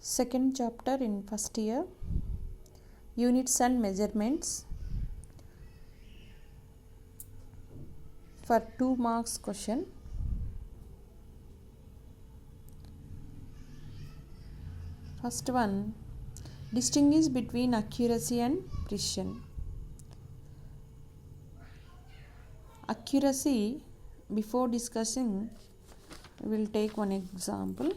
Second chapter in first year, units and measurements. For 2 marks question. First one, distinguish between accuracy and precision. Accuracy, before discussing, we will take one example.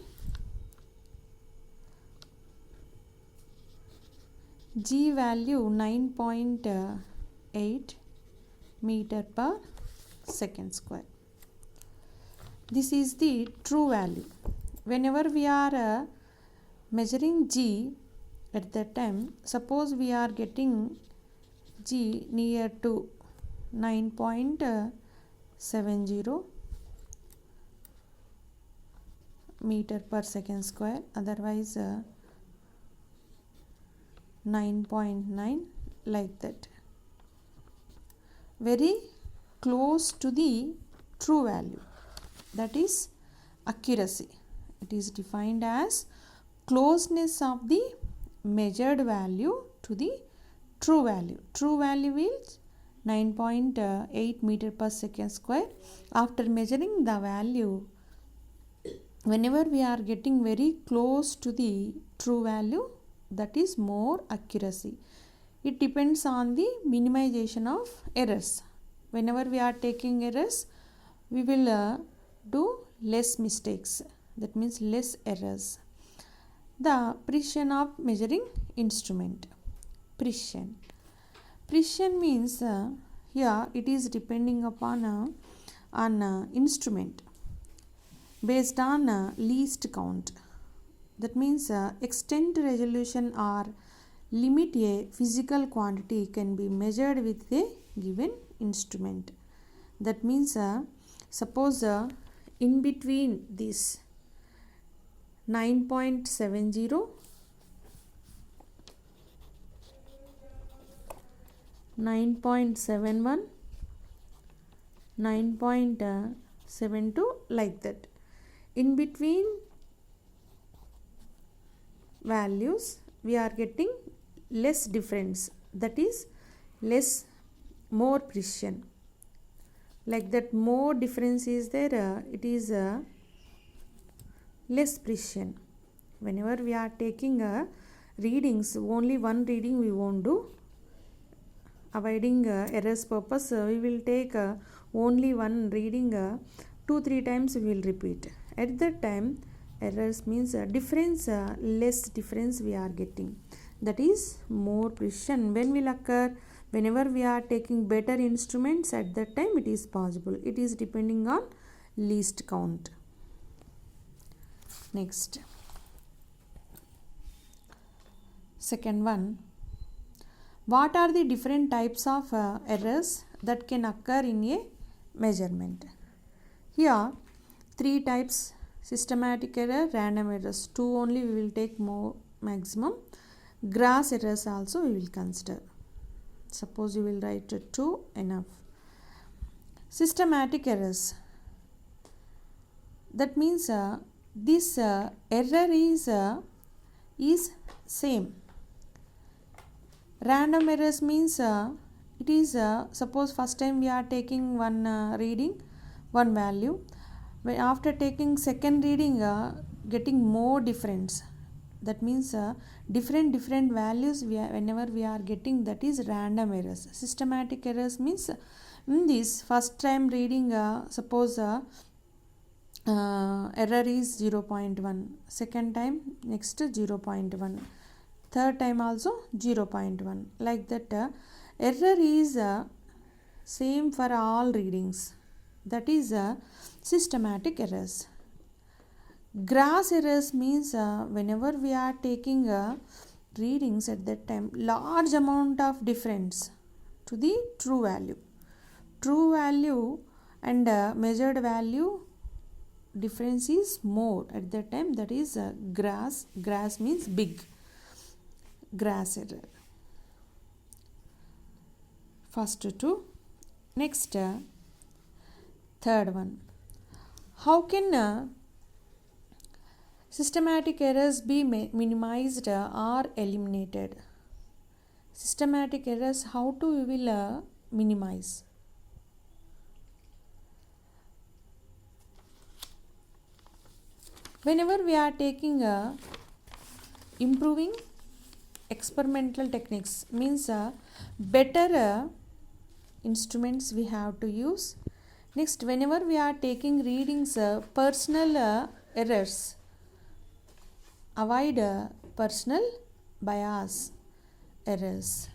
G value 9.8 meter per second square. This is the true value. Whenever we are measuring G at that time, suppose we are getting G near to 9.70 meter per second square, otherwise 9.9 like that, very close to the true value, that is accuracy. It is defined as closeness of the measured value to the true value. True value is 9.8 meter per second square. After measuring the value, whenever we are getting very close to the true value, that is more accuracy. It depends on the minimization of errors. Whenever we are taking errors, we will do less mistakes, that means less errors. The precision of measuring instrument. Precision means here it is depending upon an instrument based on least count. That means extent, resolution or limit a physical quantity can be measured with a given instrument. That means suppose in between this 9.70, 9.71, 9.72 like that. In between values we are getting less difference, that is more precision. Like that, more difference is there, it is less precision. Whenever we are taking readings, only one reading we won't do. Avoiding errors purpose, we will take only one reading, 2-3 times we will repeat. At that time, errors means difference, less difference we are getting, that is more precision. When will occur? Whenever we are taking better instruments, at that time it is possible. It is depending on least count. Next, second one, what are the different types of errors that can occur in a measurement? Here 3 types: systematic error, random errors. 2 only we will take more maximum. Gross errors also we will consider. Suppose you will write 2 enough. Systematic errors. That means this error is same. Random errors means it is suppose first time we are taking one reading, one value. After taking second reading, getting more difference. That means different values whenever we are getting, that is random errors. Systematic errors means in this first time reading, suppose error is 0.1, second time next 0.1, third time also 0.1, like that. Error is same for all readings, that is systematic errors. Gross errors means whenever we are taking readings, at that time large amount of difference to the true value. True value and measured value difference is more at that time, that is gross. Gross means big. Gross error. First 2. Next, third one, how can Systematic errors be minimized or eliminated. Systematic errors, how to we will minimize? Whenever we are taking improving experimental techniques, means better instruments we have to use. Next, whenever we are taking readings, personal errors, avoid personal bias errors,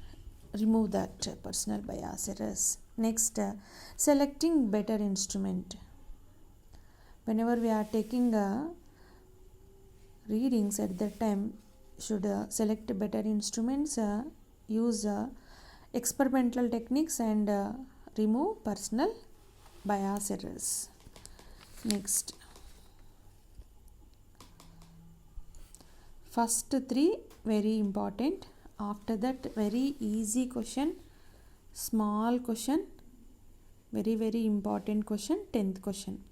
remove that personal bias errors. Next, selecting better instrument. Whenever we are taking readings, at that time should select better instruments, use experimental techniques, and remove personal bias errors. Next, first three very important. After that, very easy question, small question, very important question, 10th question.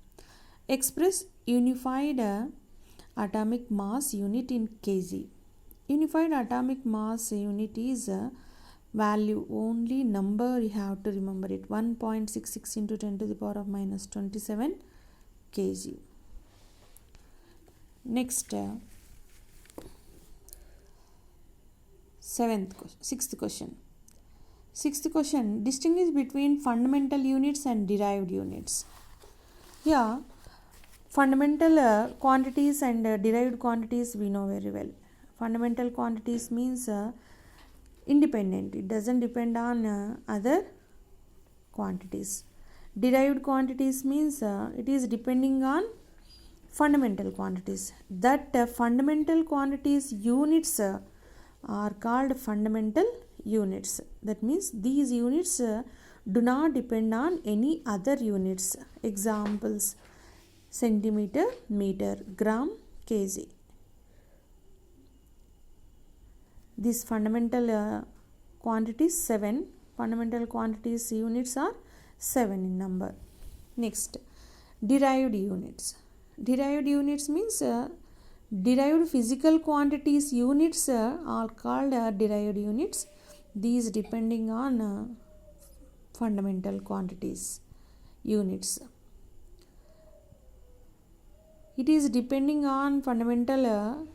Express unified atomic mass unit in kg. Unified atomic mass unit is a value, only number you have to remember it, 1.66 into 10 to the power of minus 27 kg. Next, sixth question. Distinguish between fundamental units and derived units. Here, fundamental quantities and derived quantities we know very well. Fundamental quantities means independent, it doesn't depend on other quantities. Derived quantities means it is depending on fundamental quantities. That fundamental quantities units are called fundamental units. That means these units do not depend on any other units. Examples: centimeter, meter, gram, kg. These fundamental quantities 7. Fundamental quantities units are 7 in number. Next, derived units. Derived units means derived physical quantities units are called derived units. These depending on fundamental quantities units. It is depending on fundamental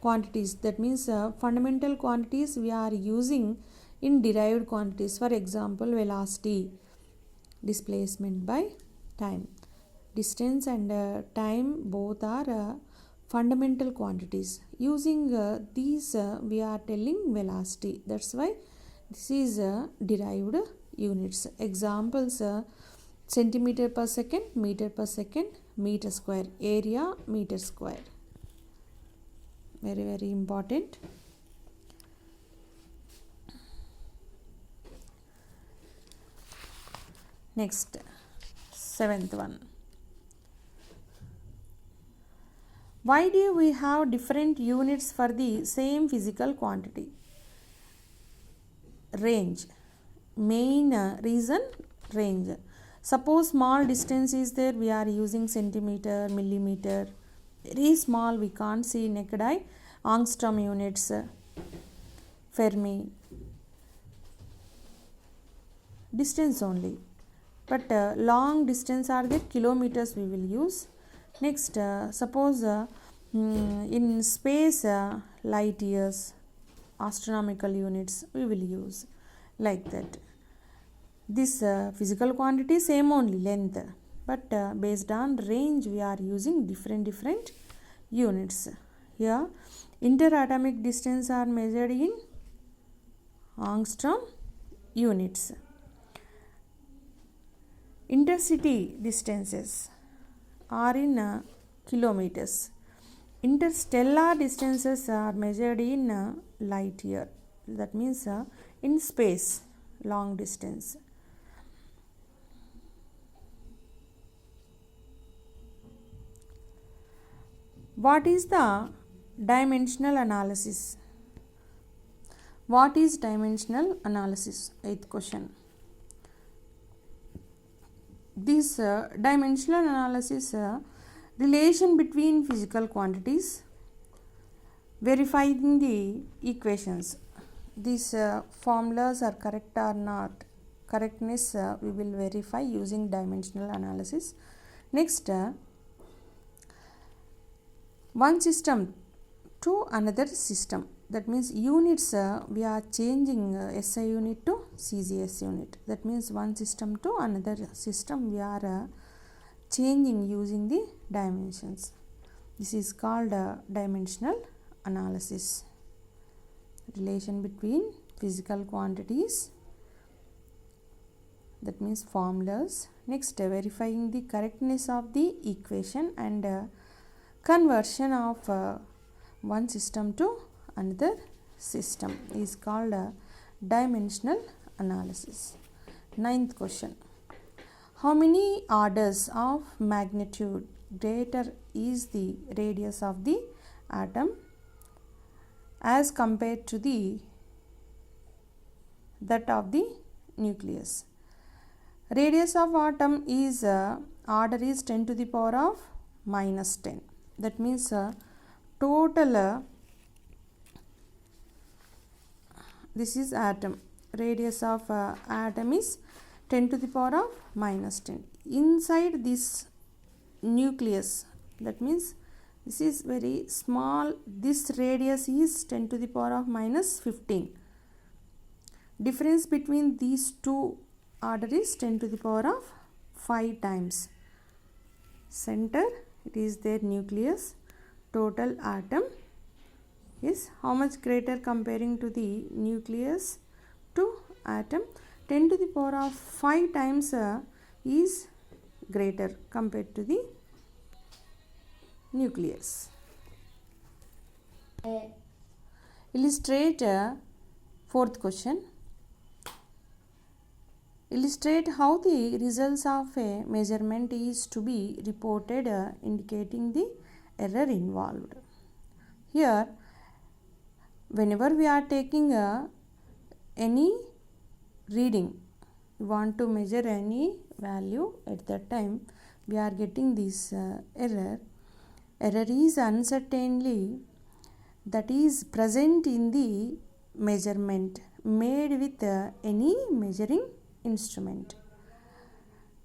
quantities. That means fundamental quantities we are using in derived quantities. For example, velocity, displacement by time. Distance and time both are fundamental quantities. Using these we are telling velocity. That's why this is derived units. Examples: centimeter per second, meter per second, meter square, area, meter square. Very important. Next, 7th one. Why do we have different units for the same physical quantity? Range. Main reason, range. Suppose small distance is there, we are using centimeter, millimeter. Very small, we can't see naked eye. Angstrom units, Fermi. Distance only. But long distance are there, kilometers we will use. Next, suppose in space, light years, astronomical units we will use, like that. This physical quantity same only, length, but based on range we are using different units. Here, interatomic distance are measured in angstrom units. Intercity distances are in kilometers. Interstellar distances are measured in light year. That means in space, long distance. What is the dimensional analysis? What is dimensional analysis? 8th question. This dimensional analysis relation between physical quantities verifying the equations. These formulas are correct or not. Correctness we will verify using dimensional analysis. Next, one system to another system. That means units we are changing SI unit to CGS unit. That means one system to another system we are changing using the dimensions. This is called dimensional analysis. Relation between physical quantities, that means formulas. Next, verifying the correctness of the equation and conversion of one system to another system is called dimensional analysis. Ninth question. How many orders of magnitude greater is the radius of the atom as compared to that of the nucleus? Radius of atom is order is 10 to the power of minus 10. That means total this is atom. Radius of atom is 10 to the power of minus 10. Inside this nucleus, that means this is very small. This radius is 10 to the power of minus 15. Difference between these two order is 10 to the power of 5 times. Center, it is their nucleus. Total atom is how much greater comparing to the nucleus to atom? 10 to the power of 5 times is greater compared to the nucleus. Illustrate fourth question. Illustrate how the results of a measurement is to be reported, indicating the error involved. Here, whenever we are taking any reading, we want to measure any value, at that time we are getting this error. Error is uncertainty that is present in the measurement made with any measuring instrument.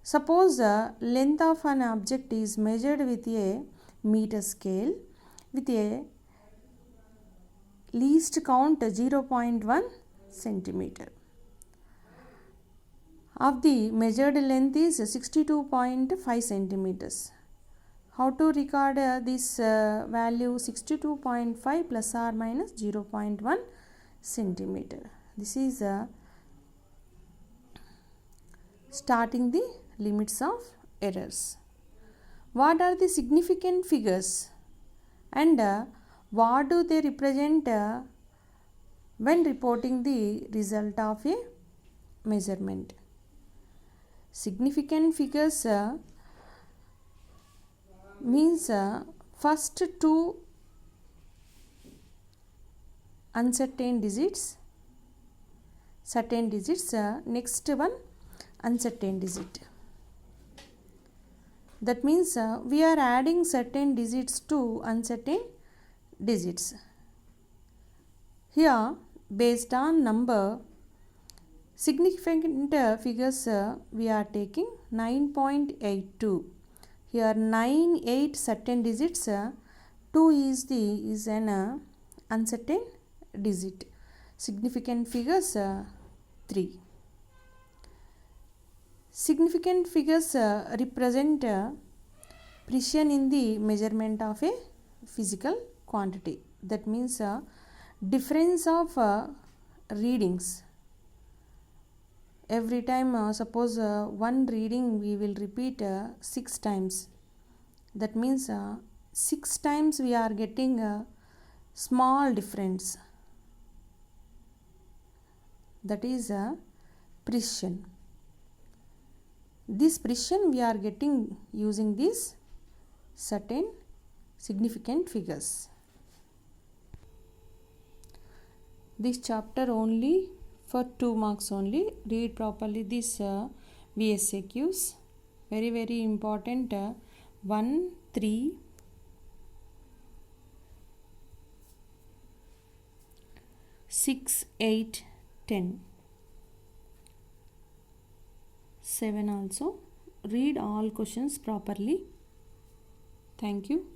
Suppose the length of an object is measured with a meter scale with a least count 0.1 centimeter. Of the measured length is 62.5 centimeters. How to record this value 62.5 plus or minus 0.1 centimeter? This is starting the limits of errors. What are the significant figures and what do they represent when reporting the result of a measurement? Significant figures means first two uncertain digits, certain digits, next one uncertain digit. That means we are adding certain digits to uncertain digits. Here, based on number, significant figures we are taking 9.82. Here 9, 8 certain digits, 2 is an uncertain digit. Significant figures 3. Significant figures represent precision in the measurement of a physical quantity. That means difference of readings. Every time suppose one reading we will repeat 6 times. That means 6 times we are getting a small difference. That is precision. This precision we are getting using these certain significant figures. This chapter only for 2 marks only. Read properly this VSAQs. Very important. 1, 3, 6, 8, 10. 7 also. Read all questions properly. Thank you.